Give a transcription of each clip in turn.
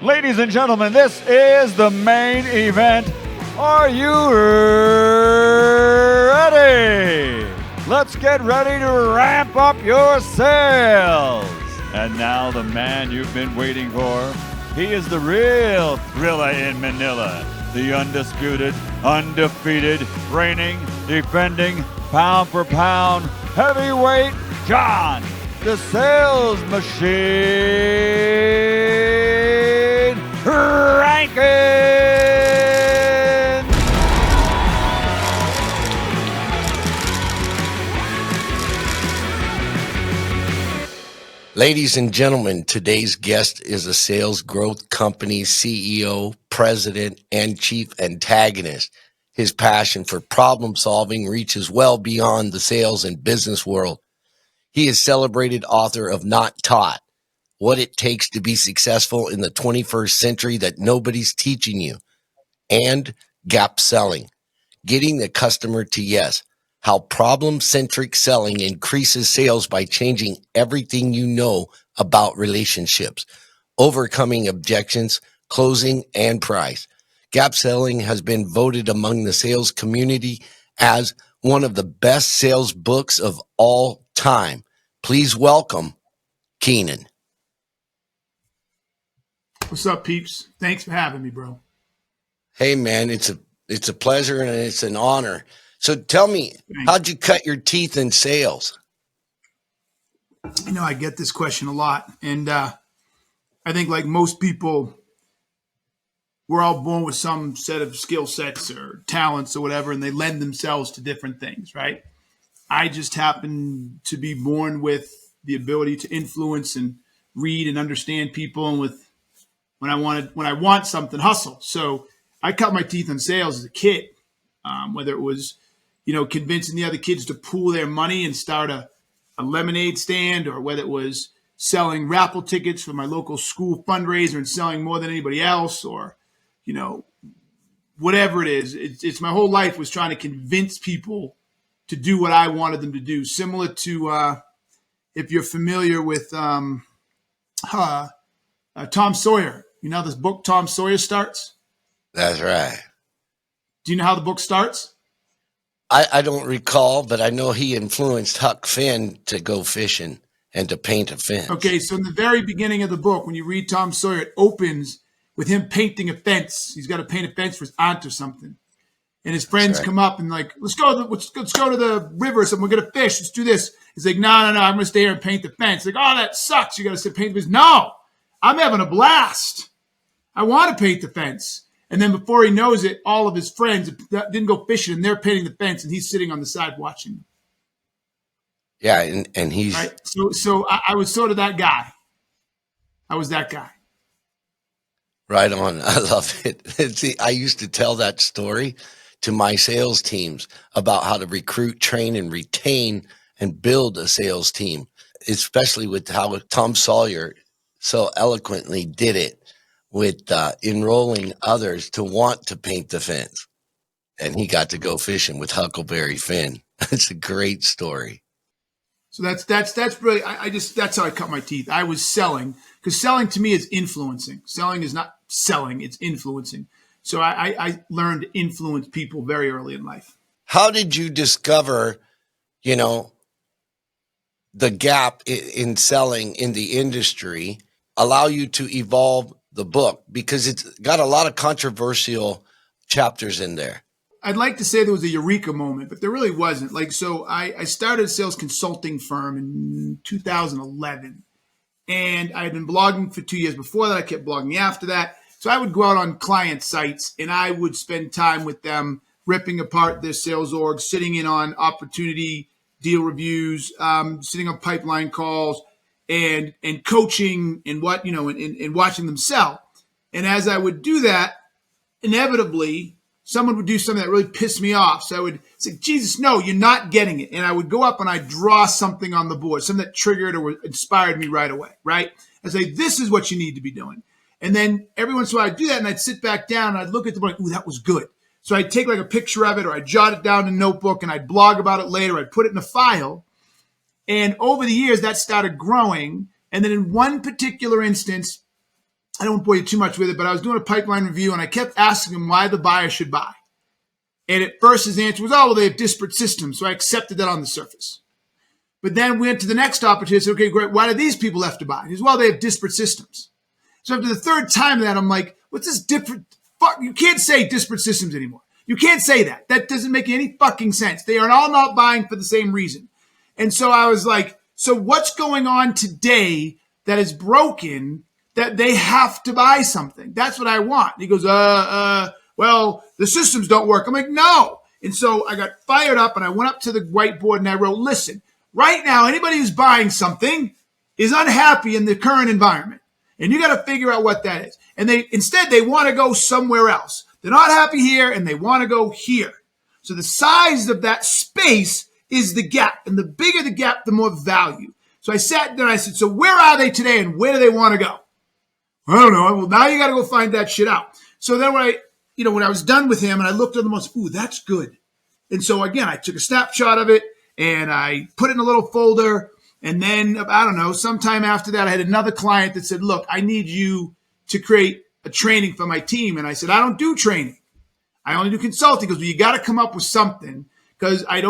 Ladies and gentlemen, this is the main event. Are you ready? Let's get ready to ramp up your sales. And now the man you've been waiting for. He is the real thriller in Manila. The undisputed, undefeated, reigning, defending, pound for pound, heavyweight John, the sales machine, Rankins. Ladies and gentlemen, today's guest is a sales growth company CEO, president, and chief antagonist. His passion for problem solving reaches well beyond the sales and business world. He is celebrated author of Not Taught, What It Takes to Be Successful in the 21st Century That Nobody's Teaching You, and Gap Selling, Getting the Customer to Yes, How Problem-Centric Selling Increases Sales by Changing Everything You Know About Relationships, Overcoming Objections, Closing, and Price. Gap Selling has been voted among the sales community as one of the best sales books of all time. Please welcome Keenan. What's up, peeps? Thanks for having me, bro. Hey, man, it's a pleasure and it's an honor. So tell me, how'd you cut your teeth in sales? You know, I get this question a lot. And I think like most people, we're all born with some set of skill sets or talents or whatever, and they lend themselves to different things, right? I just happen to be born with the ability to influence and read and understand people, and with when I want something, hustle. So I cut my teeth in sales as a kid, whether it was, convincing the other kids to pool their money and start a lemonade stand, or whether it was selling raffle tickets for my local school fundraiser and selling more than anybody else, or, whatever it is. It's my whole life was trying to convince people to do what I wanted them to do. Similar to, if you're familiar with Tom Sawyer, this book Tom Sawyer starts? That's right. Do you know how the book starts? I don't recall, but I know he influenced Huck Finn to go fishing and to paint a fence. Okay, so in the very beginning of the book, when you read Tom Sawyer, it opens with him painting a fence. He's got to paint a fence for his aunt or something. And his friends come up and like, let's go to the river or something. We're going to fish. Let's do this. He's like, no, I'm going to stay here and paint the fence. Like, oh, that sucks. You got to sit paint the fence. No, I'm having a blast. I want to paint the fence. And then before he knows it, all of his friends didn't go fishing, and they're painting the fence, and he's sitting on the side watching them. Yeah, and he's right. So I was sort of that guy. I was that guy. Right on. I love it. See, I used to tell that story to my sales teams about how to recruit, train, and retain and build a sales team, especially with how Tom Sawyer so eloquently did it with enrolling others to want to paint the fence. And he got to go fishing with Huckleberry Finn. It's a great story. So that's really, that's how I cut my teeth. I was selling, because selling to me is influencing. Selling is not selling, it's influencing. So I learned to influence people very early in life. How did you discover, the gap in selling in the industry allow you to evolve the book? Because it's got a lot of controversial chapters in there. I'd like to say there was a eureka moment, but there really wasn't. So I started a sales consulting firm in 2011, and I had been blogging for 2 years before that. I kept blogging after that. So I would go out on client sites, and I would spend time with them, ripping apart their sales org, sitting in on opportunity deal reviews, sitting on pipeline calls, and coaching and and watching them sell. And as I would do that, inevitably, someone would do something that really pissed me off. So I would say, Jesus, no, you're not getting it. And I would go up and I'd draw something on the board, something that triggered or inspired me right away, right? I'd say, this is what you need to be doing. And then every once in a while I'd do that, and I'd sit back down and I'd look at the book, ooh, that was good. So I'd take like a picture of it, or I'd jot it down in a notebook, and I'd blog about it later. I'd put it in a file. And over the years, that started growing. And then in one particular instance, I don't bore you too much with it, but I was doing a pipeline review and I kept asking him why the buyer should buy. And at first his answer was, oh, well, they have disparate systems. So I accepted that on the surface. But then we went to the next opportunity. Said, okay, great. Why do these people have to buy? He says, well, they have disparate systems. So after the third time of that, I'm like, what's this different? Fuck, you can't say disparate systems anymore. You can't say that. That doesn't make any fucking sense. They are all not buying for the same reason. And so I was like, so what's going on today that is broken that they have to buy something? That's what I want. And he goes, well, the systems don't work. I'm like, no. And so I got fired up and I went up to the whiteboard and I wrote, listen, right now, anybody who's buying something is unhappy in the current environment. And you got to figure out what that is. And instead they want to go somewhere else. They're not happy here and they want to go here. So the size of that space is the gap. And the bigger the gap, the more value. So I sat there and I said, so where are they today and where do they want to go? I don't know. Well, now you got to go find that shit out. So then when I was done with him and I looked at them, I said, ooh, that's good. And so again, I took a snapshot of it and I put it in a little folder. And then, I don't know, sometime after that, I had another client that said, look, I need you to create a training for my team. And I said, I don't do training. I only do consulting. He goes, well, you got to come up with something because I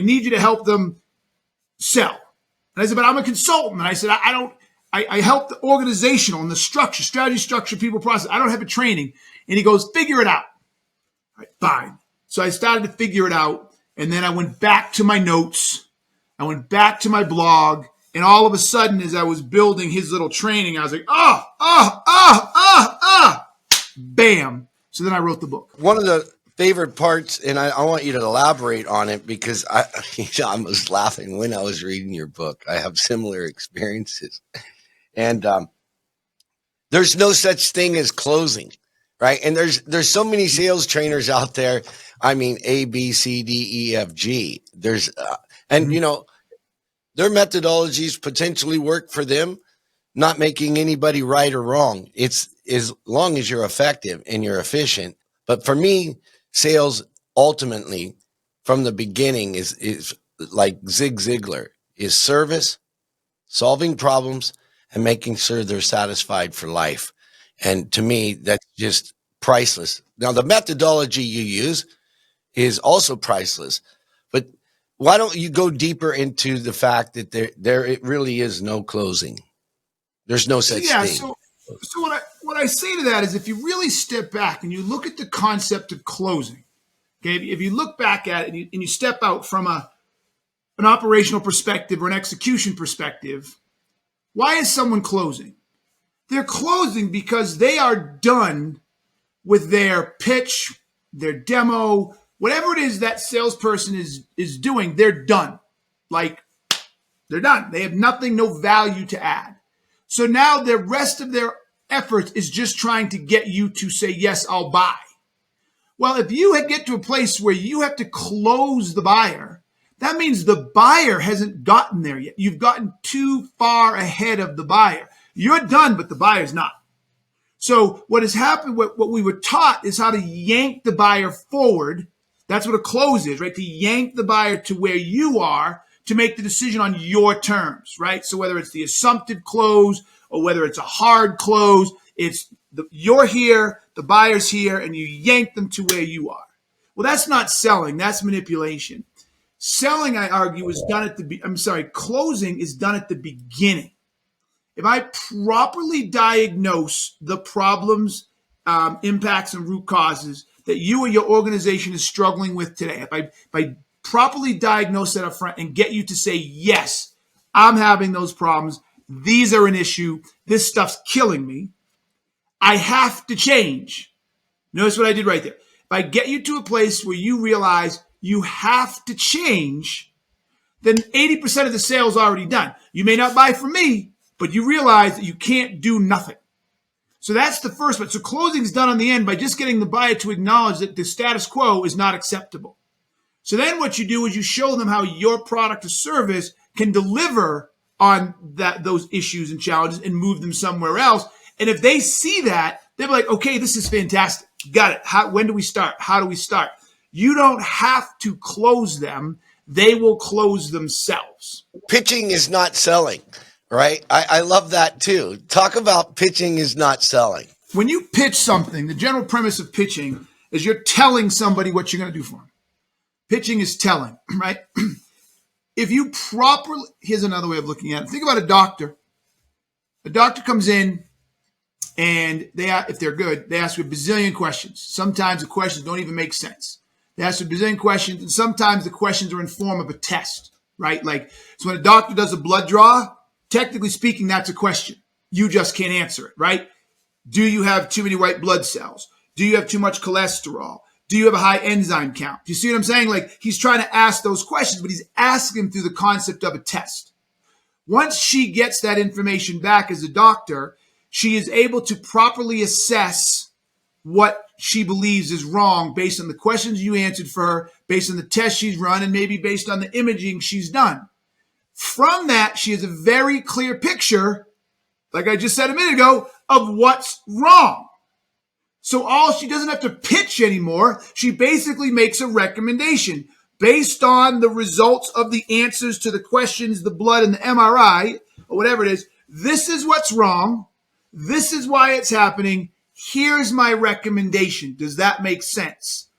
need you to help them sell. And I said, but I'm a consultant. And I said, I help the organizational and the structure, strategy, structure, people, process. I don't have a training. And he goes, figure it out. All right, fine. So I started to figure it out. And then I went back to my notes. I went back to my blog. And all of a sudden, as I was building his little training, I was like, bam. So then I wrote the book. One of the favorite parts, and I want you to elaborate on it because I was laughing when I was reading your book. I have similar experiences. And there's no such thing as closing, right? And there's so many sales trainers out there. I mean, A, B, C, D, E, F, G. You know, their methodologies potentially work for them, not making anybody right or wrong. It's as long as you're effective and you're efficient. But for me, sales ultimately from the beginning is like Zig Ziglar, is service, solving problems, and making sure they're satisfied for life. And to me, that's just priceless. Now, the methodology you use is also priceless, but why don't you go deeper into the fact that there it really is no closing? There's no such thing. So what I say to that is if you really step back and you look at the concept of closing, okay, if you look back at it and you step out from an operational perspective or an execution perspective, why is someone closing? They're closing because they are done with their pitch, their demo, whatever it is that salesperson is doing, they're done. Like, they're done. They have nothing, no value to add. So now the rest of their efforts is just trying to get you to say, yes, I'll buy. Well, if you get to a place where you have to close the buyer, that means the buyer hasn't gotten there yet. You've gotten too far ahead of the buyer. You're done, but the buyer's not. So what has happened, what we were taught is how to yank the buyer forward. That's what a close is, right? To yank the buyer to where you are to make the decision on your terms, right? So whether it's the assumptive close or whether it's a hard close, you're here, the buyer's here, and you yank them to where you are. Well, that's not selling. That's manipulation. Selling, I argue, is done closing is done at the beginning. If I properly diagnose the problems, impacts, and root causes that you or your organization is struggling with today, if I properly diagnose that up front and get you to say, yes, I'm having those problems, these are an issue, this stuff's killing me, I have to change. Notice what I did right there. If I get you to a place where you realize you have to change, then 80% of the sale's already done. You may not buy from me, but you realize that you can't do nothing. So that's the first one. So closing is done on the end by just getting the buyer to acknowledge that the status quo is not acceptable. So then what you do is you show them how your product or service can deliver on those issues and challenges and move them somewhere else. And if they see that, they'll be like, okay, this is fantastic. Got it. When do we start? How do we start? You don't have to close them. They will close themselves. Pitching is not selling, right? I love that too. Talk about pitching is not selling. When you pitch something, the general premise of pitching is you're telling somebody what you're going to do for them. Pitching is telling, right? If you properly, here's another way of looking at it. Think about a doctor. A doctor comes in and if they're good, they ask you a bazillion questions. Sometimes the questions don't even make sense. They ask you a bazillion questions, and sometimes the questions are in form of a test, right? Like, so when a doctor does a blood draw, technically speaking, that's a question. You just can't answer it, right? Do you have too many white blood cells? Do you have too much cholesterol? Do you have a high enzyme count? Do you see what I'm saying? Like, he's trying to ask those questions, but he's asking them through the concept of a test. Once she gets that information back as a doctor, she is able to properly assess what she believes is wrong based on the questions you answered for her, based on the test she's run, and maybe based on the imaging she's done. From that, she has a very clear picture, like I just said a minute ago, of what's wrong. So she doesn't have to pitch anymore. She basically makes a recommendation based on the results of the answers to the questions, the blood, and the MRI, or whatever it is. This is what's wrong. This is why it's happening. Here's my recommendation. Does that make sense?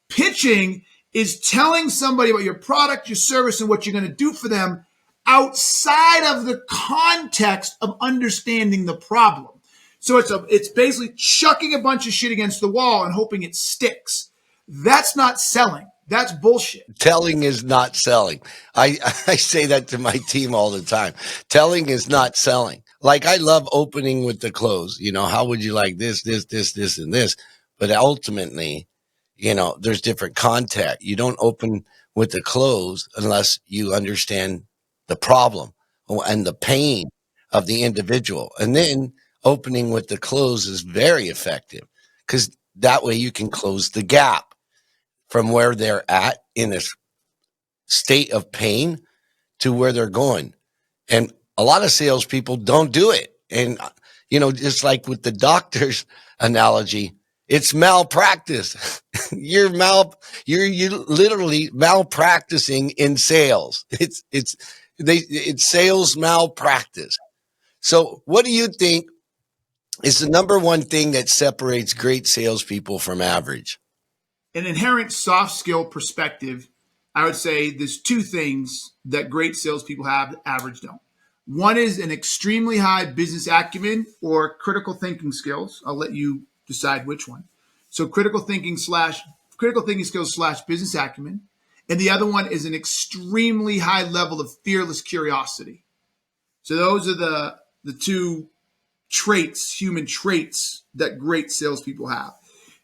Pitching is telling somebody about your product, your service, and what you're going to do for them outside of the context of understanding the problem. So it's basically chucking a bunch of shit against the wall and hoping it sticks. That's not selling. That's bullshit. Telling is not selling. I say that to my team all the time. Telling is not selling. Like, I love opening with the close. You know, how would you like this, and this? But ultimately, you know, there's different content. You don't open with the close unless you understand the problem and the pain of the individual. And then opening with the close is very effective because that way you can close the gap from where they're at in a state of pain to where they're going. And a lot of salespeople don't do it. And, you know, just like with the doctor's analogy, it's malpractice. You're literally malpracticing in sales. It's sales malpractice. So what do you think is the number one thing that separates great salespeople from average? An inherent soft skill perspective, I would say there's two things that great salespeople have that average don't. One is an extremely high business acumen or critical thinking skills. I'll let you decide which one. So critical thinking skills / business acumen. And the other one is an extremely high level of fearless curiosity. So those are the two traits, human traits, that great salespeople have.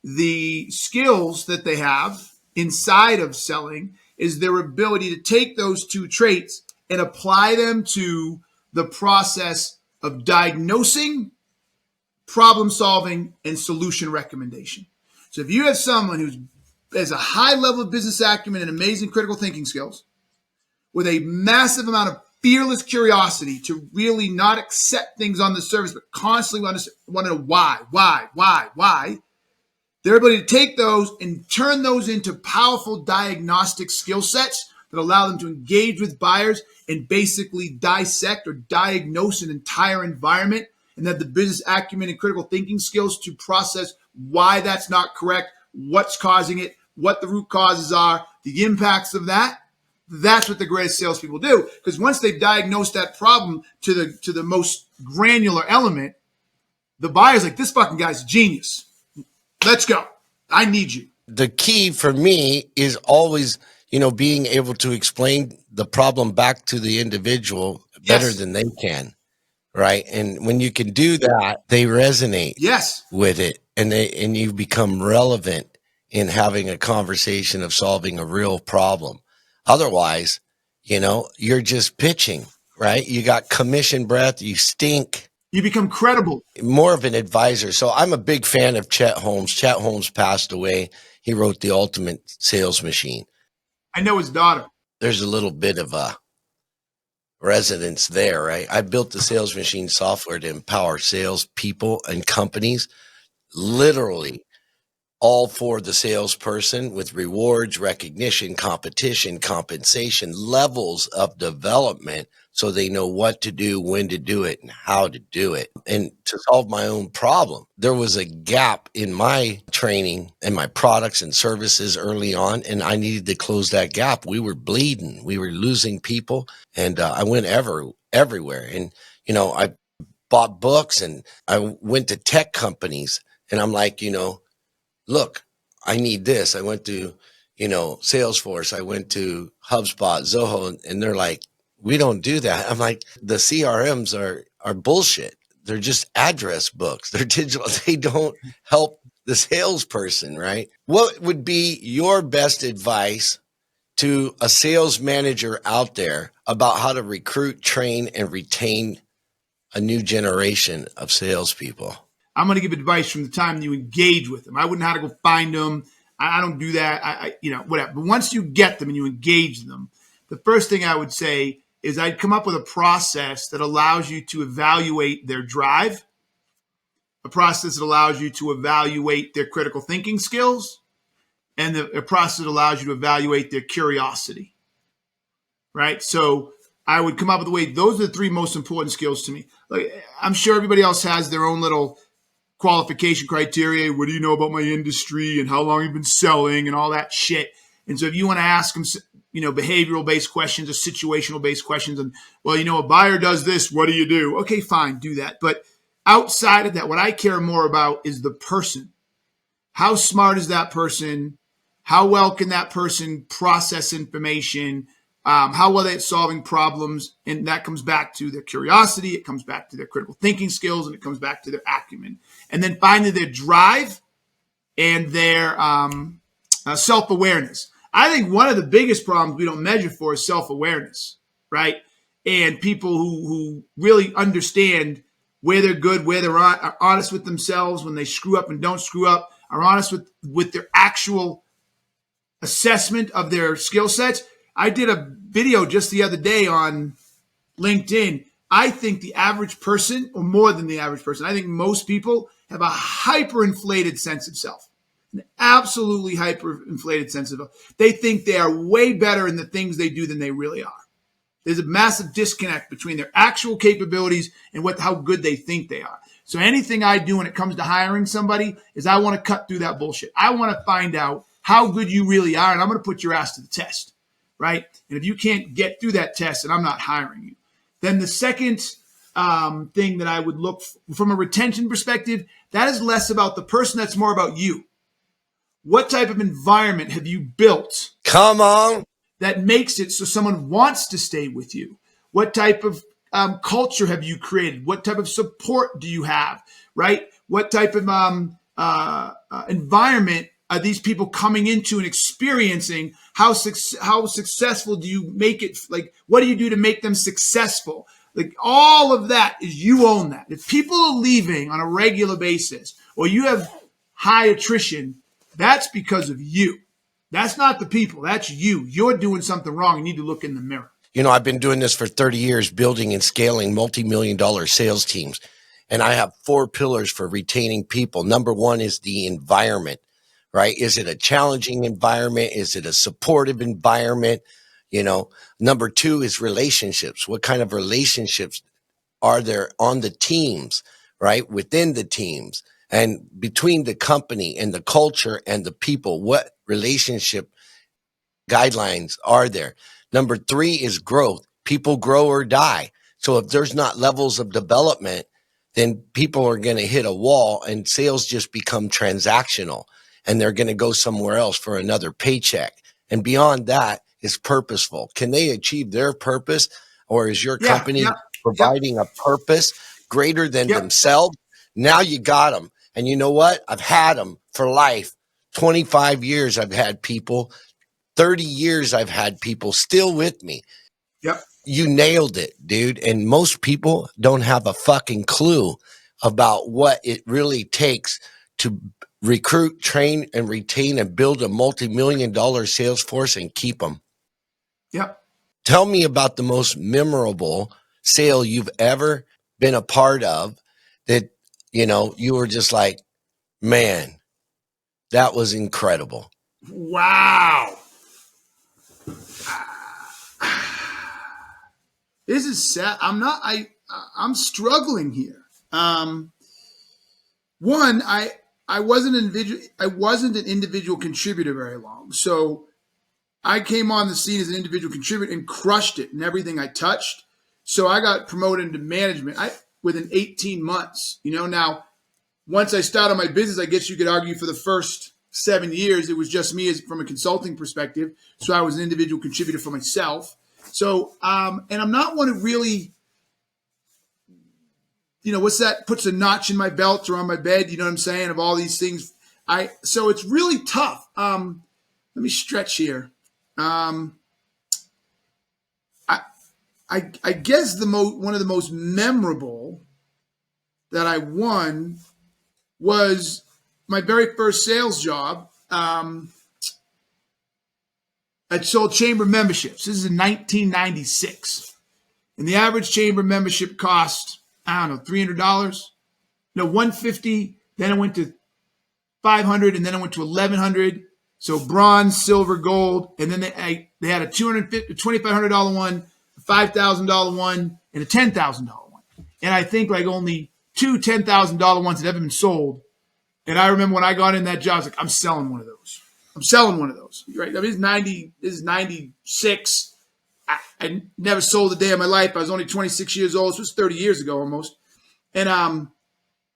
The skills that they have inside of selling is their ability to take those two traits and apply them to the process of diagnosing, problem solving, and solution recommendation. So if you have someone who has a high level of business acumen and amazing critical thinking skills with a massive amount of fearless curiosity to really not accept things on the surface, but constantly want to know why, their ability to take those and turn those into powerful diagnostic skill sets that allow them to engage with buyers and basically dissect or diagnose an entire environment, and have the business acumen and critical thinking skills to process why that's not correct, what's causing it, what the root causes are, the impacts of that. That's what the greatest salespeople do. Because once they've diagnosed that problem to the most granular element, the buyer's like, this fucking guy's a genius. Let's go. I need you. The key for me is always, you know, being able to explain the problem back to the individual better than they can, right? And when you can do that, they resonate with it, and you become relevant in having a conversation of solving a real problem. Otherwise, you know, you're just pitching, right? You got commission breath, you stink. You become credible. More of an advisor. So I'm a big fan of Chet Holmes. Chet Holmes passed away. He wrote The Ultimate Sales Machine. I know his daughter. There's a little bit of a resonance there, right? I built the Sales Machine software to empower sales people and companies. Literally, all for the salesperson with rewards, recognition, competition, compensation, levels of development so they know what to do, when to do it, and how to do it. And to solve my own problem, there was a gap in my training and my products and services early on, and I needed to close that gap. We were bleeding. We were losing people, and I went everywhere. And, I bought books and I went to tech companies, and I'm like, look, I need this. I went to, Salesforce. I went to HubSpot, Zoho, and they're like, we don't do that. I'm like, the CRMs are bullshit. They're just address books. They're digital. They don't help the salesperson, right? What would be your best advice to a sales manager out there about how to recruit, train, and retain a new generation of salespeople? I'm going to give advice from the time you engage with them. I wouldn't know how to go find them. I don't do that. Whatever. But once you get them and you engage them, the first thing I would say is I'd come up with a process that allows you to evaluate their drive, a process that allows you to evaluate their critical thinking skills, and a process that allows you to evaluate their curiosity, right? So I would come up with a way. Those are the three most important skills to me. Like, I'm sure everybody else has their own little qualification criteria. What do you know about my industry and how long you've been selling and all that shit? And so if you want to ask them, behavioral based questions or situational based questions, and a buyer does this, what do you do? Okay, fine, do that. But outside of that, what I care more about is the person. How smart is that person? How well can that person process information? How well they're solving problems? And that comes back to their curiosity. It comes back to their critical thinking skills, and it comes back to their acumen. And then finally, their drive and their self-awareness. I think one of the biggest problems we don't measure for is self-awareness, right? And people who really understand where they're good, where they're are honest with themselves when they screw up and don't screw up, are honest with their actual assessment of their skill sets. I did a video just the other day on LinkedIn. I think the average person, or more than the average person, I think most people have a hyperinflated sense of self. An absolutely hyperinflated sense of self. They think they are way better in the things they do than they really are. There's a massive disconnect between their actual capabilities and how good they think they are. So anything I do when it comes to hiring somebody is I want to cut through that bullshit. I want to find out how good you really are, and I'm going to put your ass to the test, right? And if you can't get through that test, then I'm not hiring you. Then the second thing that I would look from a retention perspective, that is less about the person. That's more about you. What type of environment have you built? Come on. That makes it so someone wants to stay with you? What type of culture have you created? What type of support do you have, right? What type of environment are these people coming into and experiencing? How successful do you make it? Like, what do you do to make them successful? Like, all of that is you own that. If people are leaving on a regular basis or you have high attrition, that's because of you. That's not the people. That's you. You're doing something wrong. You need to look in the mirror. I've been doing this for 30 years, building and scaling multi-million-dollar sales teams. And I have 4 pillars for retaining people. Number 1 is the environment, right? Is it a challenging environment? Is it a supportive environment? Number 2 is relationships. What kind of relationships are there on the teams, right? Within the teams and between the company and the culture and the people, what relationship guidelines are there? Number 3 is growth. People grow or die. So if there's not levels of development, then people are going to hit a wall and sales just become transactional and they're going to go somewhere else for another paycheck. And beyond that is purposeful. Can they achieve their purpose, or is your company providing a purpose greater than themselves? Now you got them. And you know what? I've had them for life. 25 years I've had people. 30 years I've had people still with me. Yep. You nailed it, dude. And most people don't have a fucking clue about what it really takes to recruit, train, and retain and build a multi-million-dollar sales force and keep them. Yep. Tell me about the most memorable sale you've ever been a part of that, you were just like, man, That was incredible. Wow. This is sad. I'm struggling here. One, I wasn't an individual contributor very long. So I came on the scene as an individual contributor and crushed it in everything I touched. So I got promoted into management within 18 months. Now, once I started my business, I guess you could argue for the first 7 years, it was just me from a consulting perspective. So I was an individual contributor for myself. So, and I'm not one to really, what's that? Puts a notch in my belt or on my bed. You know what I'm saying? Of all these things. So it's really tough. Let me stretch here. I guess one of the most memorable that I won was my very first sales job. I sold chamber memberships. This is in 1996. And the average chamber membership cost, I don't know, $300. No, $150. Then it went to $500, and then it went to $1,100. So bronze, silver, gold. And then they had a $2,500 one, a $5,000 one, and a $10,000 one. And I think like only two $10,000 ones had ever been sold. And I remember when I got in that job, I was like, I'm selling one of those. Right? I mean, this is 96. I never sold a day of my life. I was only 26 years old. This was 30 years ago almost. And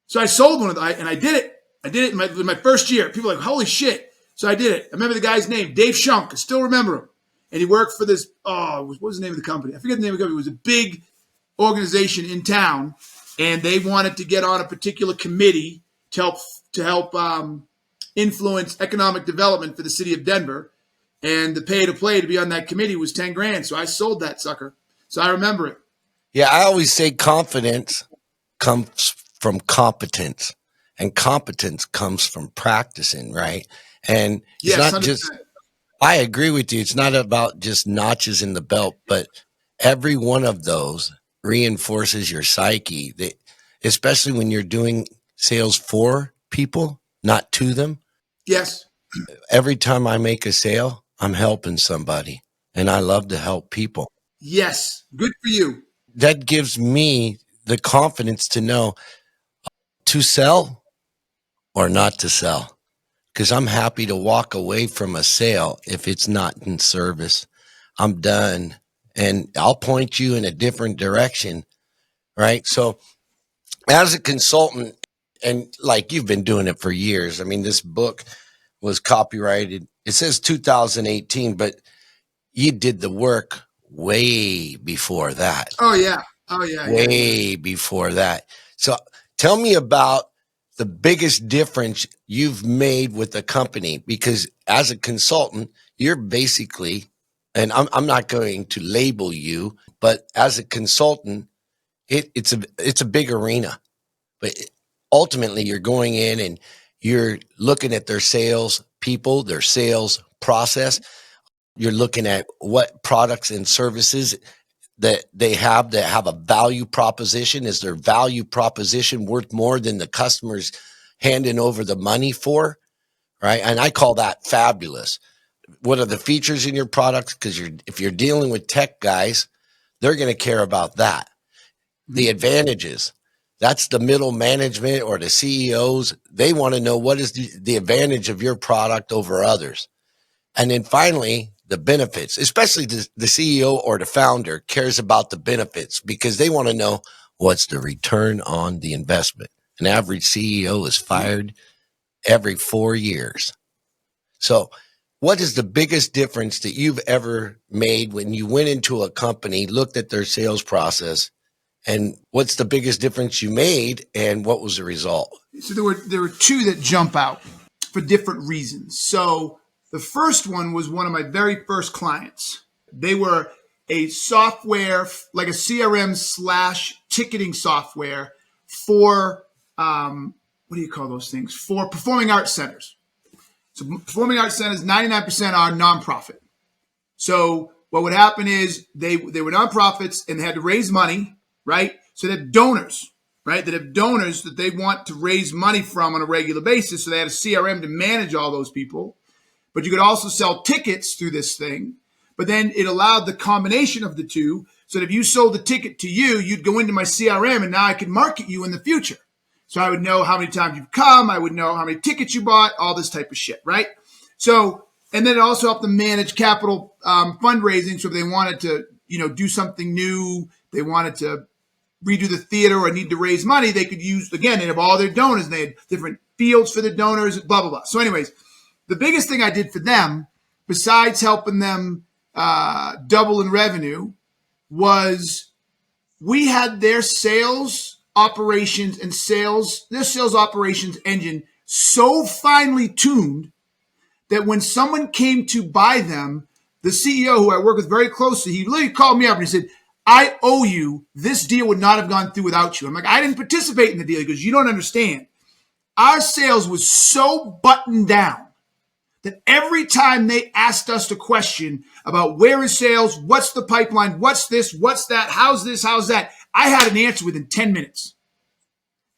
so I sold one of them, and I did it. I did it in my first year. People were like, holy shit. So I did it. I remember the guy's name, Dave Shunk. I still remember him. And he worked for this, what was the name of the company? I forget the name of the company. It was a big organization in town, and they wanted to get on a particular committee to help influence economic development for the city of Denver. And the pay to play to be on that committee was $10,000. So I sold that sucker. So I remember it. Yeah, I always say confidence comes from competence, and competence comes from practicing, right? And it's Yes, not 100%. just, I agree with you. It's not about just notches in the belt, but every one of those reinforces your psyche, especially when you're doing sales for people, not to them. Yes. Every time I make a sale, I'm helping somebody, and I love to help people. Yes. Good for you. That gives me the confidence to know to sell or not to sell, because I'm happy to walk away from a sale if it's not in service. I'm done, and I'll point you in a different direction, right? So as a consultant, and like you've been doing it for years, I mean, this book was copyrighted. It says 2018, but you did the work way before that. Oh, yeah. Oh, yeah. Way before that. So tell me about the biggest difference you've made with the company, because as a consultant, you're basically, and I'm not going to label you, but as a consultant, it's a big arena. But ultimately, you're going in and you're looking at their sales people, their sales process. You're looking at what products and services that they have that have a value proposition. Is their value proposition worth more than the customer's handing over the money for? Right. And I call that fabulous. What are the features in your products? Because if you're dealing with tech guys, they're going to care about that. The advantages. That's the middle management or the CEOs. They want to know what is the advantage of your product over others. And then finally, the benefits, especially the CEO or the founder cares about the benefits, because they want to know what's the return on the investment. An average CEO is fired every 4 years. So what is the biggest difference that you've ever made when you went into a company, looked at their sales process, and what's the biggest difference you made, and what was the result? So there were two that jump out for different reasons. So the first one was one of my very first clients. They were a software, like a CRM / ticketing software for, what do you call those things? For performing arts centers. So performing arts centers, 99% are nonprofit. So what would happen is they were nonprofits and they had to raise money, right? So they had donors. right? That have donors that they want to raise money from on a regular basis. So they had a CRM to manage all those people. But you could also sell tickets through this thing. But then it allowed the combination of the two. So that if you sold the ticket to you, you'd go into my CRM and now I could market you in the future. So I would know how many times you've come. I would know how many tickets you bought, all this type of shit, right? So, and then it also helped them manage capital fundraising. So if they wanted to, do something new, they wanted to redo the theater or need to raise money, they could use, again, they have all their donors and they had different fields for the donors, blah, blah, blah. So anyways, the biggest thing I did for them, besides helping them double in revenue, was we had their sales operations and their sales operations engine so finely tuned that when someone came to buy them, the CEO who I work with very closely, he literally called me up and he said, I owe you. This deal would not have gone through without you. I'm like, I didn't participate in the deal. He goes, you don't understand. Our sales was so buttoned down that every time they asked us a question about where is sales, what's the pipeline, what's this, what's that, how's this, how's that, I had an answer within 10 minutes.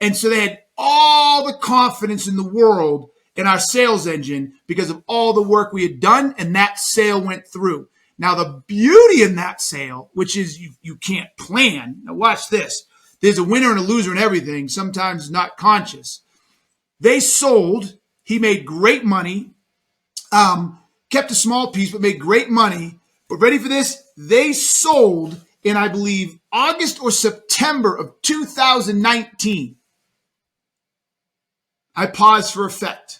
And so they had all the confidence in the world in our sales engine because of all the work we had done, and that sale went through. Now, the beauty in that sale, which is you can't plan. Now, watch this. There's a winner and a loser in everything, sometimes not conscious. They sold. He made great money, kept a small piece, but made great money. But ready for this? They sold in, I believe, August or September of 2019. I pause for effect.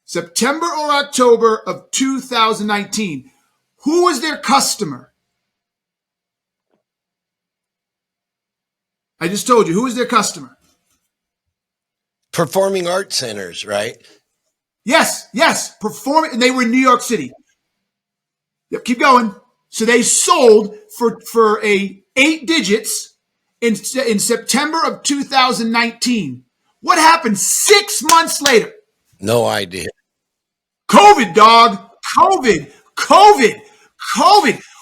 September or October of 2019. Who was their customer? I just told you. Who was their customer? Performing arts centers, right? Yes. And they were in New York City. Yep, keep going. So they sold for 8 digits in September of 2019. What happened 6 months later? No idea. COVID, dog. COVID.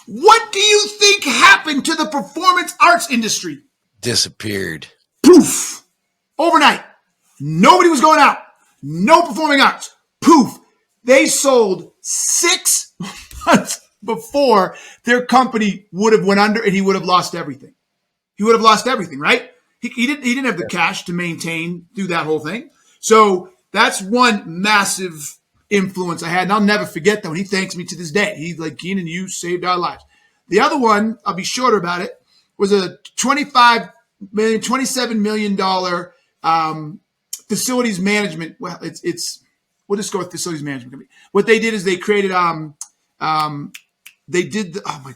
What do you think happened to the performance arts industry? Disappeared. Poof. Overnight. Nobody was going out. No performing arts. Poof. They sold 6 months before their company would have went under and he would have lost everything. He would have lost everything, right? He didn't have the cash to maintain through that whole thing. So that's one massive influence I had. And I'll never forget that when he thanks me to this day. He's like, Keenan, you saved our lives. The other one, I'll be shorter about it, was a $27 million facilities management. Well, we'll just go with facilities management company. What they did is they created, oh my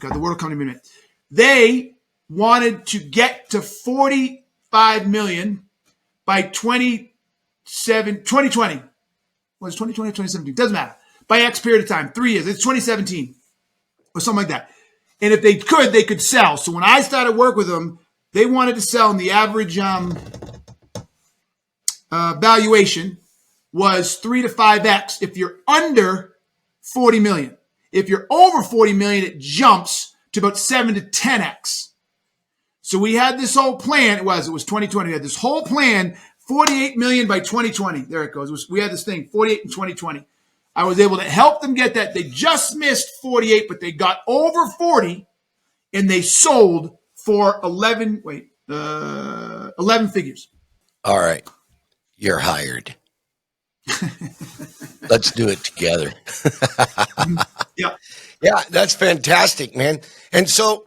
God, the word will come to me in a minute. They wanted to get to 45 million by 2020. Was it 2020 or 2017? Doesn't matter. By X period of time, 3 years. It's 2017 or something like that. And if they could sell. So when I started work with them, they wanted to sell, and the average valuation was 3 to 5X if you're under 40 million. If you're over 40 million, it jumps to about 7 to 10X. So we had this whole plan. It was 2020. We had this whole plan, 48 million by 2020. There it goes. We had this thing, 48 in 2020. I was able to help them get that. They just missed 48, but they got over 40, and they sold for 11 figures. All right. You're hired. Let's do it together. Yeah. Yeah, that's fantastic, man. And so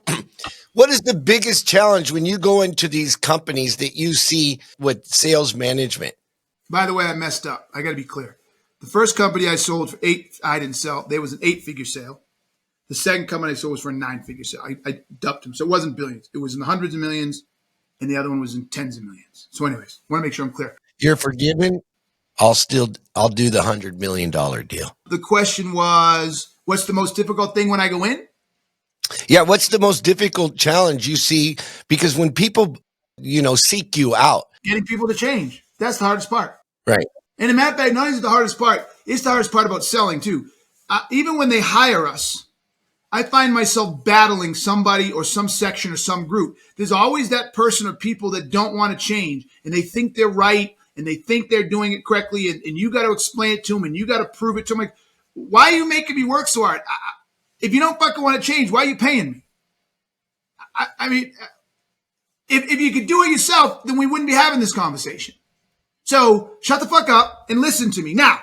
what is the biggest challenge when you go into these companies that you see with sales management? By the way, I messed up. I got to be clear. The first company I sold for 8, I didn't sell. There was an 8-figure sale. The second company I sold was for a 9-figure sale. I dumped them. So it wasn't billions. It was in the hundreds of millions, and the other one was in tens of millions. So anyways, want to make sure I'm clear. You're forgiven. I'll do the $100 million deal. The question was, what's the most difficult thing when I go in? Yeah. What's the most difficult challenge you see? Because when people, seek you out. Getting people to change. That's the hardest part. Right. And in matter of fact, not only is it the hardest part, it's the hardest part about selling too. Even when they hire us, I find myself battling somebody or some section or some group. There's always that person or people that don't want to change, and they think they're right and they think they're doing it correctly, and you got to explain it to them and you got to prove it to them. Like, why are you making me work so hard? If you don't fucking want to change, why are you paying me? I mean, if you could do it yourself, then we wouldn't be having this conversation. So shut the fuck up and listen to me. Now,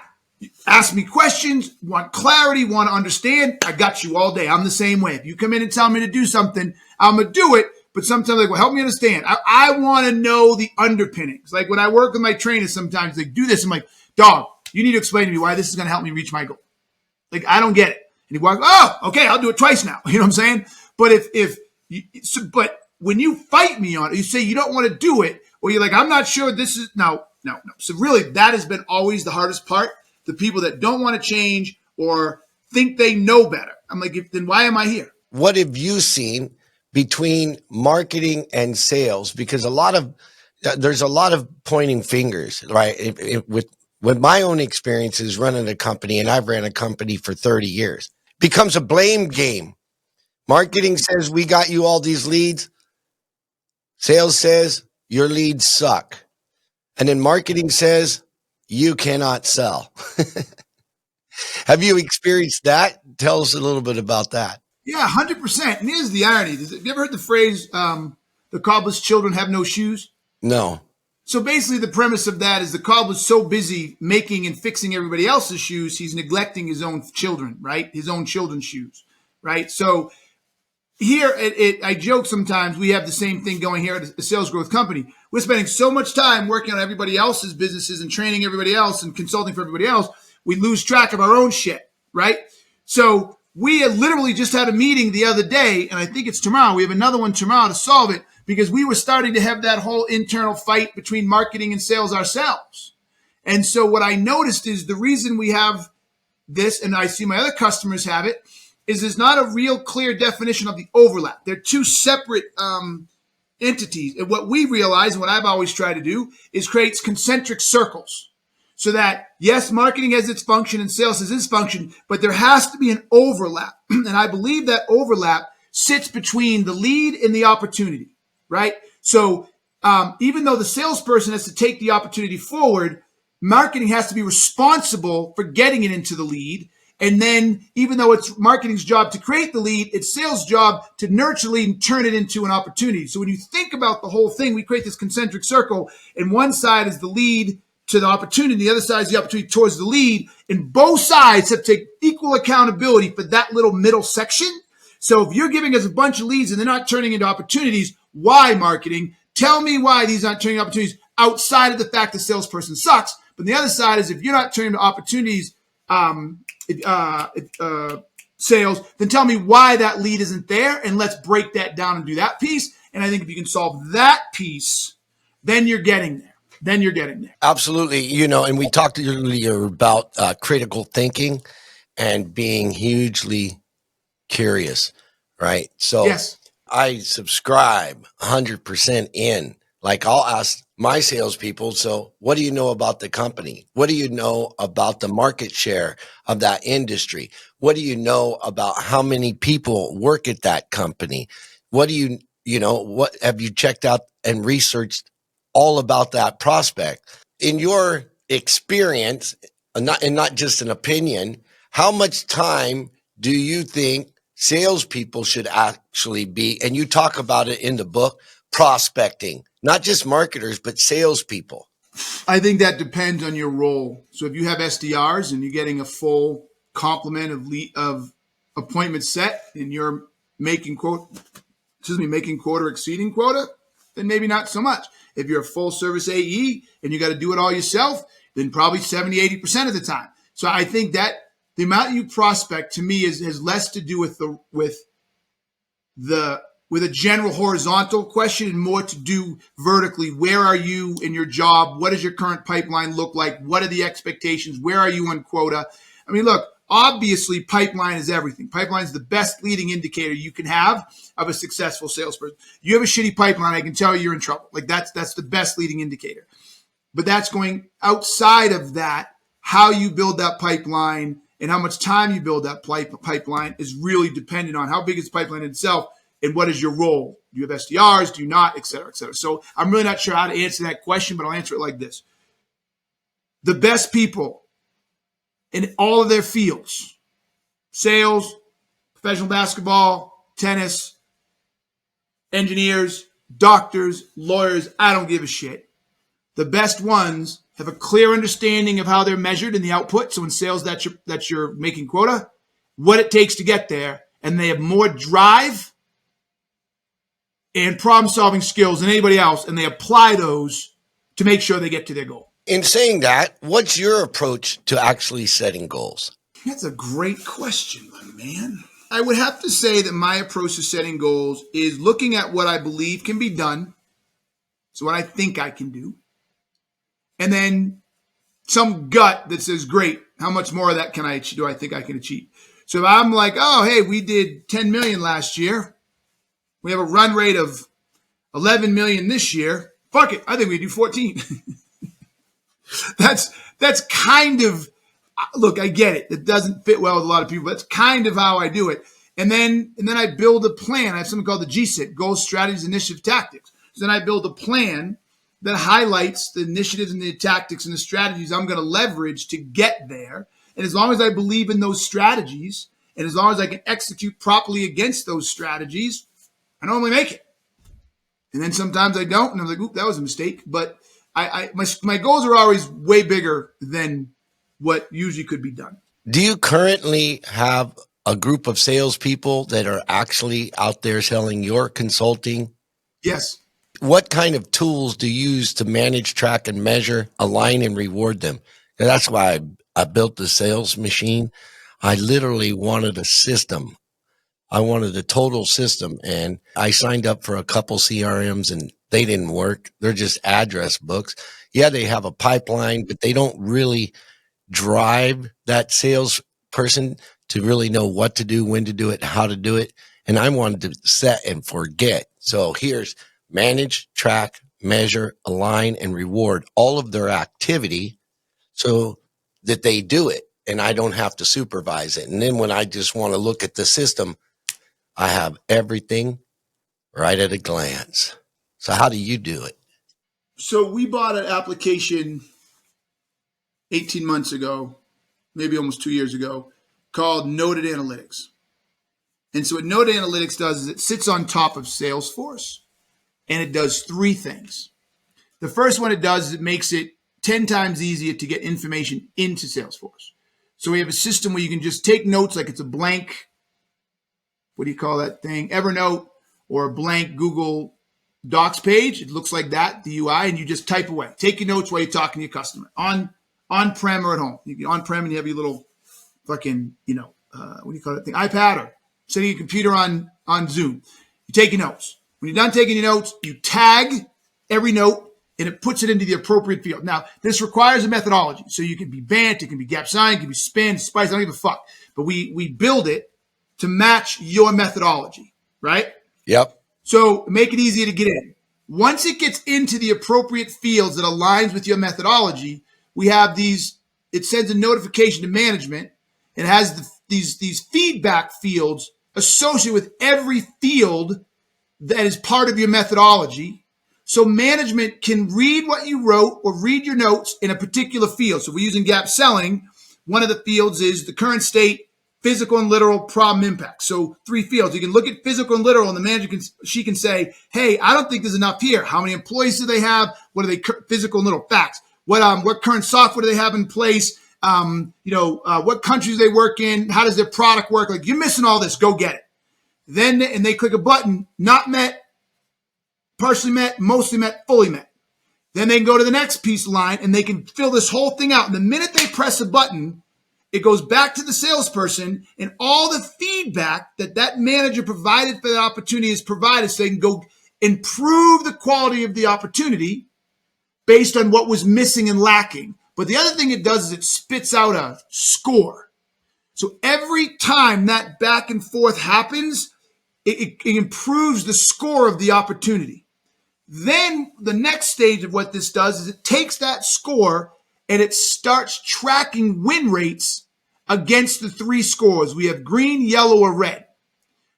ask me questions, want clarity, want to understand. I got you all day. I'm the same way. If you come in and tell me to do something, I'm going to do it. But sometimes like, well, help me understand. I want to know the underpinnings. Like when I work with my trainers, sometimes they do this. I'm like, dog, you need to explain to me why this is going to help me reach my goal. Like, I don't get it. And he walks, oh, okay, I'll do it twice now. You know what I'm saying? But but when you fight me on it, you say you don't want to do it, or you're like, I'm not sure this is, no. So really, that has been always the hardest part. The people that don't want to change or think they know better. I'm like, then why am I here? What have you seen between marketing and sales? Because there's a lot of pointing fingers, right? With my own experiences running a company, and I've ran a company for 30 years, becomes a blame game. Marketing says, we got you all these leads. Sales says, your leads suck. And then marketing says, you cannot sell. Have you experienced that? Tell us a little bit about that. Yeah, 100%. And here's the irony. Have you ever heard the phrase, the cobbler's children have no shoes? No. So basically the premise of that is the cobbler's so busy making and fixing everybody else's shoes, he's neglecting his own children, right? His own children's shoes, right? So here, I joke sometimes, we have the same thing going here at a sales growth company. We're spending so much time working on everybody else's businesses and training everybody else and consulting for everybody else, we lose track of our own shit, right? So we literally just had a meeting the other day, and I think it's tomorrow. We have another one tomorrow to solve it because we were starting to have that whole internal fight between marketing and sales ourselves. And so what I noticed is the reason we have this, and I see my other customers have it, is there's not a real clear definition of the overlap. They're two separate entities. And what we realize, and what I've always tried to do, is create concentric circles. So that, yes, marketing has its function and sales has its function, but there has to be an overlap. And I believe that overlap sits between the lead and the opportunity, right? So even though the salesperson has to take the opportunity forward, marketing has to be responsible for getting it into the lead. And then even though it's marketing's job to create the lead, it's sales' job to nurture the lead and turn it into an opportunity. So when you think about the whole thing, we create this concentric circle, and one side is the lead to the opportunity, the other side is the opportunity towards the lead, and both sides have to take equal accountability for that little middle section. So if you're giving us a bunch of leads and they're not turning into opportunities, why marketing? Tell me why these aren't turning into opportunities outside of the fact the salesperson sucks. But the other side is if you're not turning to opportunities, sales, then tell me why that lead isn't there, and let's break that down and do that piece. And I think if you can solve that piece, then you're getting there. Absolutely. And we talked earlier about critical thinking and being hugely curious, right? So yes. I subscribe 100% in. Like I'll ask my salespeople, so what do you know about the company? What do you know about the market share of that industry? What do you know about how many people work at that company? What what have you checked out and researched all about that prospect? In your experience, and not just an opinion, how much time do you think salespeople should actually be, and you talk about it in the book, prospecting, not just marketers, but salespeople? I think that depends on your role. So if you have SDRs and you're getting a full complement of appointments set and you're making quota exceeding quota, then maybe not so much. If you're a full service AE and you got to do it all yourself, then probably 70, 80% of the time. So I think that the amount you prospect to me has less to do with a general horizontal question and more to do vertically. Where are you in your job? What does your current pipeline look like? What are the expectations? Where are you on quota? I mean, look, obviously pipeline is everything. Pipeline is the best leading indicator you can have of a successful salesperson. You have a shitty pipeline, I can tell you're in trouble. Like that's the best leading indicator. But that's going outside of that, how you build that pipeline and how much time you build that pipeline is really dependent on how big is the pipeline itself and what is your role. Do you have SDRs? Do you not? Et cetera, et cetera. So I'm really not sure how to answer that question, but I'll answer it like this. The best people in all of their fields, sales, professional basketball, tennis, engineers, doctors, lawyers, I don't give a shit. The best ones have a clear understanding of how they're measured in the output. So in sales, that's your making quota, what it takes to get there. And they have more drive and problem-solving skills than anybody else. And they apply those to make sure they get to their goal. In saying that, what's your approach to actually setting goals? That's a great question, my man. I would have to say that my approach to setting goals is looking at what I believe can be done. So what I think I can do. And then some gut that says, great, how much more of that do I think I can achieve? So if I'm like, oh, hey, we did 10 million last year. We have a run rate of 11 million this year. Fuck it. I think we do 14. That's kind of, look, I get it. It doesn't fit well with a lot of people. That's kind of how I do it. And then I build a plan. I have something called the GSIT, Goals, Strategies, Initiative, Tactics. So then I build a plan that highlights the initiatives and the tactics and the strategies I'm going to leverage to get there. And as long as I believe in those strategies, and as long as I can execute properly against those strategies, I normally make it. And then sometimes I don't, and I'm like, oop, that was a mistake. But my goals are always way bigger than what usually could be done. Do you currently have a group of salespeople that are actually out there selling your consulting? Yes. What kind of tools do you use to manage, track, and measure, align, and reward them? And that's why I built the sales machine. I literally wanted a system. I wanted a total system. And I signed up for a couple CRMs and they didn't work. They're just address books. Yeah, they have a pipeline, but they don't really drive that salesperson to really know what to do, when to do it, how to do it. And I wanted to set and forget. So here's manage, track, measure, align, and reward all of their activity so that they do it and I don't have to supervise it. And then when I just want to look at the system, I have everything right at a glance. So how do you do it? So we bought an application 18 months ago, maybe almost 2 years ago, called Noted Analytics. And so what Noted Analytics does is it sits on top of Salesforce. And it does three things. The first one it does is it makes it 10 times easier to get information into Salesforce. So we have a system where you can just take notes like it's a blank, what do you call that thing? Evernote or a blank Google Docs page. It looks like that, the UI, and you just type away. Take your notes while you're talking to your customer on-prem or at home. You can on-prem and you have your little fucking, what do you call that thing? iPad or setting your computer on Zoom. You take your notes. When you're done taking your notes, you tag every note and it puts it into the appropriate field. Now, this requires a methodology. So you can be BANT, it can be gap sign, it can be spin, spice, I don't give a fuck. But we build it to match your methodology, right? Yep. So make it easier to get in. Once it gets into the appropriate fields that aligns with your methodology, we have these, it sends a notification to management. It has these feedback fields associated with every field that is part of your methodology. So management can read what you wrote or read your notes in a particular field. So we're using gap selling. One of the fields is the current state, physical and literal, problem impact. So 3 fields. You can look at physical and literal and the manager she can say, hey, I don't think there's enough here. How many employees do they have? What are they physical and literal facts? What current software do they have in place? What countries they work in? How does their product work? Like, you're missing all this. Go get it. Then, and they click a button, not met, partially met, mostly met, fully met. Then they can go to the next piece line and they can fill this whole thing out. And the minute they press a button, it goes back to the salesperson and all the feedback that manager provided for the opportunity is provided so they can go improve the quality of the opportunity based on what was missing and lacking. But the other thing it does is it spits out a score. So every time that back and forth happens, it improves the score of the opportunity. Then the next stage of what this does is it takes that score and it starts tracking win rates against the 3 scores. We have green, yellow, or red.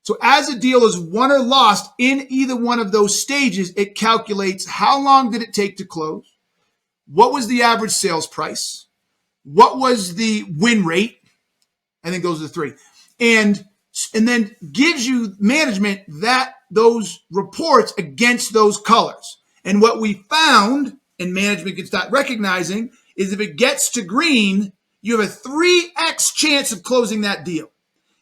So as a deal is won or lost in either one of those stages, it calculates how long did it take to close, what was the average sales price, what was the win rate. I think those are the 3. And then gives you management those reports against those colors. And what we found, and management can start recognizing, is if it gets to green, you have a 3x chance of closing that deal.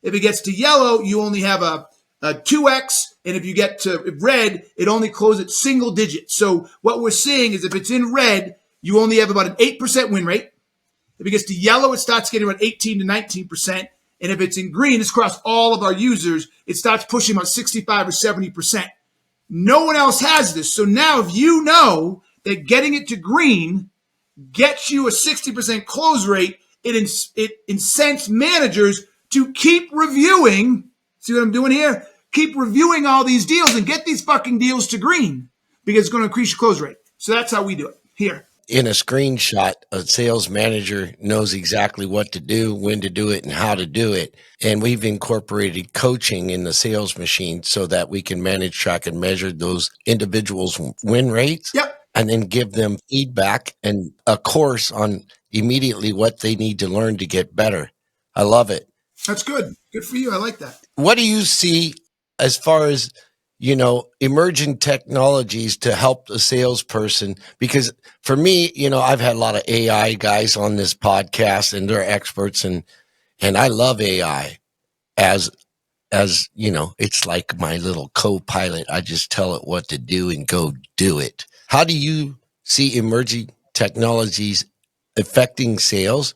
If it gets to yellow, you only have a 2x. And if you get to red, it only closes at single digits. So what we're seeing is if it's in red, you only have about an 8% win rate. If it gets to yellow, it starts getting around 18 to 19%. And if it's in green, it's across all of our users, it starts pushing about 65 or 70%. No one else has this. So now if you know that getting it to green gets you a 60% close rate, it incents managers to keep reviewing. See what I'm doing here? Keep reviewing all these deals and get these fucking deals to green because it's going to increase your close rate. So that's how we do it here. In a screenshot, a sales manager knows exactly what to do, when to do it, and how to do it. And we've incorporated coaching in the sales machine so that we can manage, track, and measure those individuals' win rates. Yep. And then give them feedback and a course on immediately what they need to learn to get better. I love it. That's good. Good for you. I like that. What do you see as far as, emerging technologies to help the salesperson? Because for me, I've had a lot of AI guys on this podcast and they're experts and I love AI as it's like my little co-pilot. I just tell it what to do and go do it. How do you see emerging technologies affecting sales?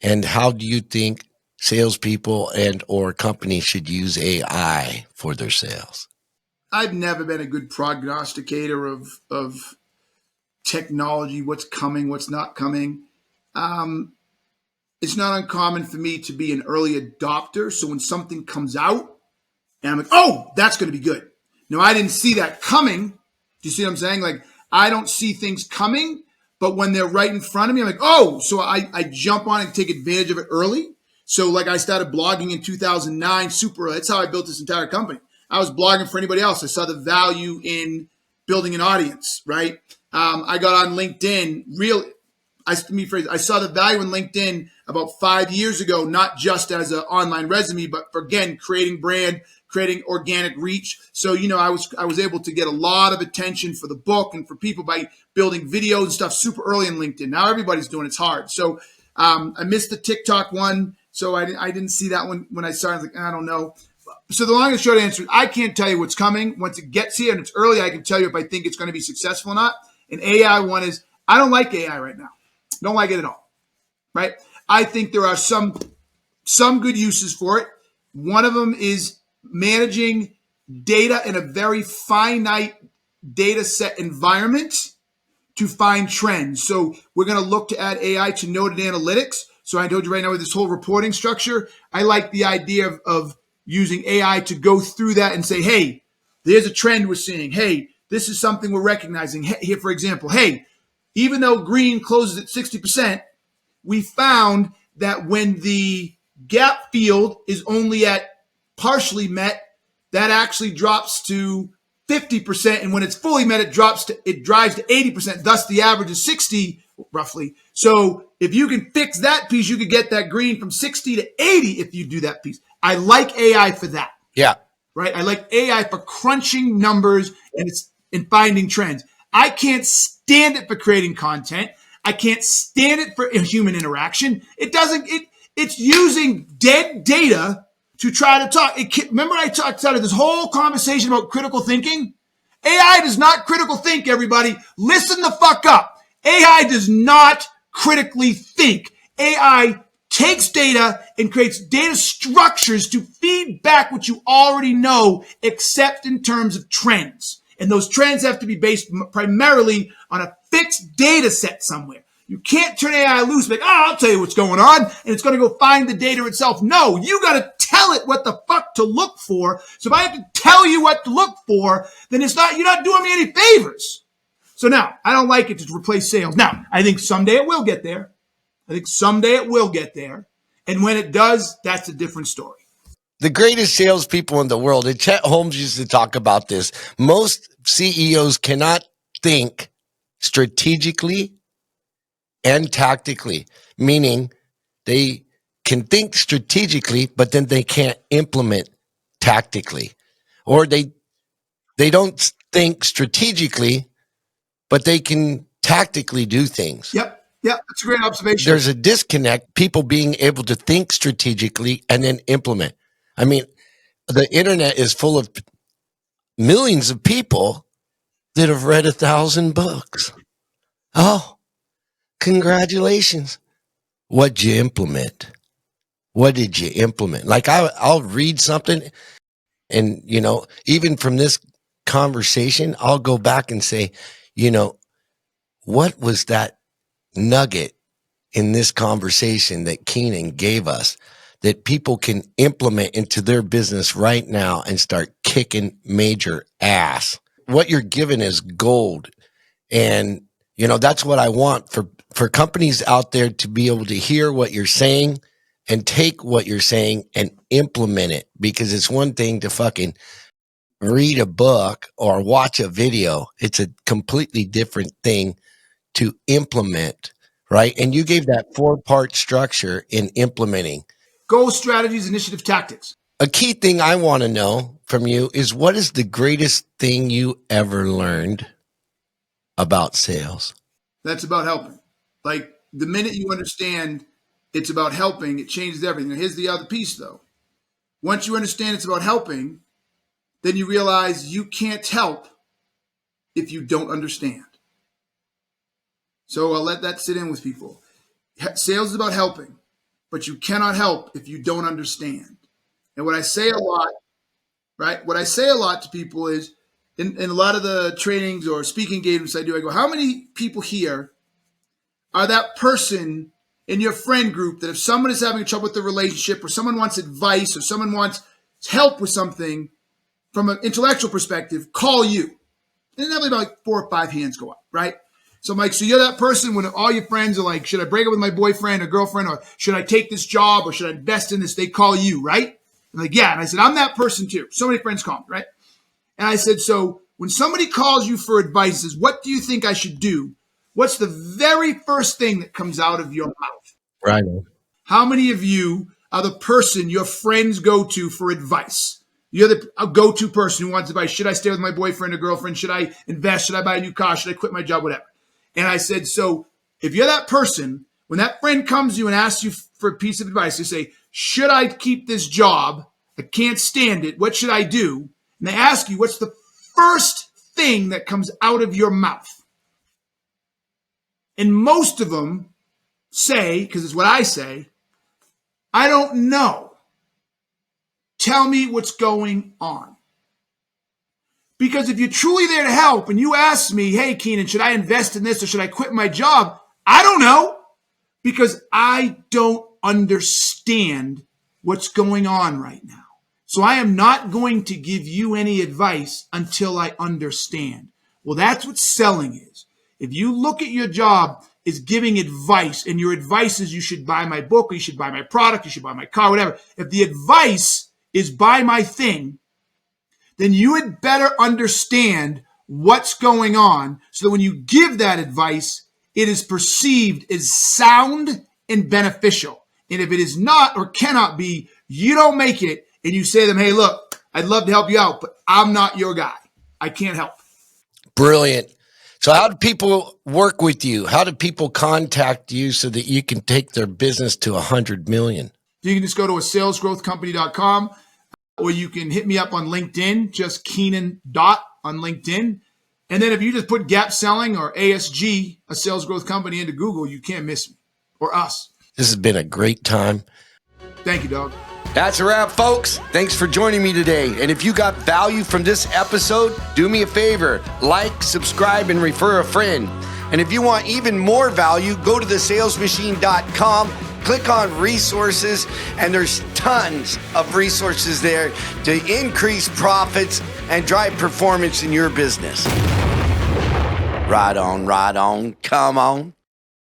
And how do you think salespeople and or companies should use AI for their sales? I've never been a good prognosticator of technology, what's coming, what's not coming. It's not uncommon for me to be an early adopter. So when something comes out and I'm like, oh, that's going to be good. Now, I didn't see that coming. Do you see what I'm saying? Like, I don't see things coming, but when they're right in front of me, I'm like, oh, so I jump on and take advantage of it early. So like I started blogging in 2009, super early. That's how I built this entire company. I was blogging for anybody else. I saw the value in building an audience, right? I got on LinkedIn. I saw the value in LinkedIn about 5 years ago, not just as an online resume, but for, again, creating brand, creating organic reach. So, I was able to get a lot of attention for the book and for people by building videos and stuff super early in LinkedIn. Now everybody's doing it's hard. So I missed the TikTok one. So I didn't see that one when I started. I was like, I don't know. So the long and short answer is I can't tell you what's coming. Once it gets here and it's early, I can tell you if I think it's going to be successful or not. And AI one is, I don't like AI right now. Don't like it at all, right? I think there are some good uses for it. One of them is managing data in a very finite data set environment to find trends. So we're going to look to add AI to node analytics. So I told you right now with this whole reporting structure, I like the idea of using AI to go through that and say, hey, there's a trend we're seeing. Hey, this is something we're recognizing. Here, for example, hey, even though green closes at 60%, we found that when the gap field is only at partially met, that actually drops to 50%. And when it's fully met, it drives to 80%. Thus, the average is 60 roughly. So if you can fix that piece, you could get that green from 60 to 80 if you do that piece. I like AI for that. Yeah. Right. I like AI for crunching numbers and finding trends. I can't stand it for creating content. I can't stand it for human interaction. It's using dead data to try to talk. Remember I started this whole conversation about critical thinking? AI does not critical think, everybody. Listen the fuck up. AI does not critically think. AI takes data and creates data structures to feed back what you already know, except in terms of trends. And those trends have to be based primarily on a fixed data set somewhere. You can't turn AI loose, like, I'll tell you what's going on, and it's going to go find the data itself. No, you got to tell it what the fuck to look for. So if I have to tell you what to look for, then you're not doing me any favors. So now, I don't like it to replace sales. Now, I think someday it will get there. And when it does, that's a different story. The greatest salespeople in the world, and Chet Holmes used to talk about this. Most CEOs cannot think strategically and tactically, meaning they can think strategically, but then they can't implement tactically. Or they don't think strategically, but they can tactically do things. Yep. That's a great observation. There's a disconnect, people being able to think strategically and then implement. I mean, the internet is full of millions of people that have read 1,000 books. Oh, congratulations. What'd you implement? What did you implement? Like I'll read something and, even from this conversation, I'll go back and say, what was that nugget in this conversation that Keenan gave us that people can implement into their business right now and start kicking major ass? What you're given is gold. And, that's what I want for companies out there to be able to hear what you're saying and take what you're saying and implement it, because it's one thing to fucking read a book or watch a video. It's a completely different thing to implement, right? And you gave that 4-part structure in implementing. Goals, strategies, initiative, tactics. A key thing I want to know from you is, what is the greatest thing you ever learned about sales? That's about helping. Like, the minute you understand it's about helping, it changes everything. Now, here's the other piece, though. Once you understand it's about helping, then you realize you can't help if you don't understand. So I'll let that sit in with people. Sales is about helping, but you cannot help if you don't understand. And what I say a lot, right? What I say a lot to people is, in a lot of the trainings or speaking engagements I do, I go, how many people here are that person in your friend group that if someone is having trouble with the relationship, or someone wants advice, or someone wants help with something from an intellectual perspective, call you? And inevitably about 4 or 5 hands go up, right? So I'm like, so you're that person when all your friends are like, should I break up with my boyfriend or girlfriend, or should I take this job, or should I invest in this? They call you, right? I'm like, yeah. And I said, I'm that person too. So many friends call me, right? And I said, so when somebody calls you for advice, says, what do you think I should do? What's the very first thing that comes out of your mouth? Right. How many of you are the person your friends go to for advice? You're the go-to person who wants advice. Should I stay with my boyfriend or girlfriend? Should I invest? Should I buy a new car? Should I quit my job? Whatever. And I said, so if you're that person, when that friend comes to you and asks you for a piece of advice, they say, should I keep this job? I can't stand it. What should I do? And they ask you, what's the first thing that comes out of your mouth? And most of them say, because it's what I say, I don't know. Tell me what's going on. Because if you're truly there to help and you ask me, hey, Keenan, should I invest in this or should I quit my job? I don't know, because I don't understand what's going on right now. So I am not going to give you any advice until I understand. Well, that's what selling is. If you look at your job as giving advice, and your advice is you should buy my book, or you should buy my product, you should buy my car, whatever. If the advice is buy my thing, then you had better understand what's going on so that when you give that advice, it is perceived as sound and beneficial. And if it is not or cannot be, you don't make it, and you say to them, hey, look, I'd love to help you out, but I'm not your guy. I can't help. Brilliant. So how do people work with you? How do people contact you so that you can take their business to 100 million? You can just go to salesgrowthcompany.com, or you can hit me up on LinkedIn, just Keenan on LinkedIn. And then if you just put Gap Selling or ASG, a sales growth company, into Google, you can't miss me or us. This has been a great time. Thank you, dog. That's a wrap, folks. Thanks for joining me today. And if you got value from this episode, do me a favor, like, subscribe, and refer a friend. And if you want even more value, go to thesalesmachine.com, click on resources, and there's tons of resources there to increase profits and drive performance in your business. Right on, come on.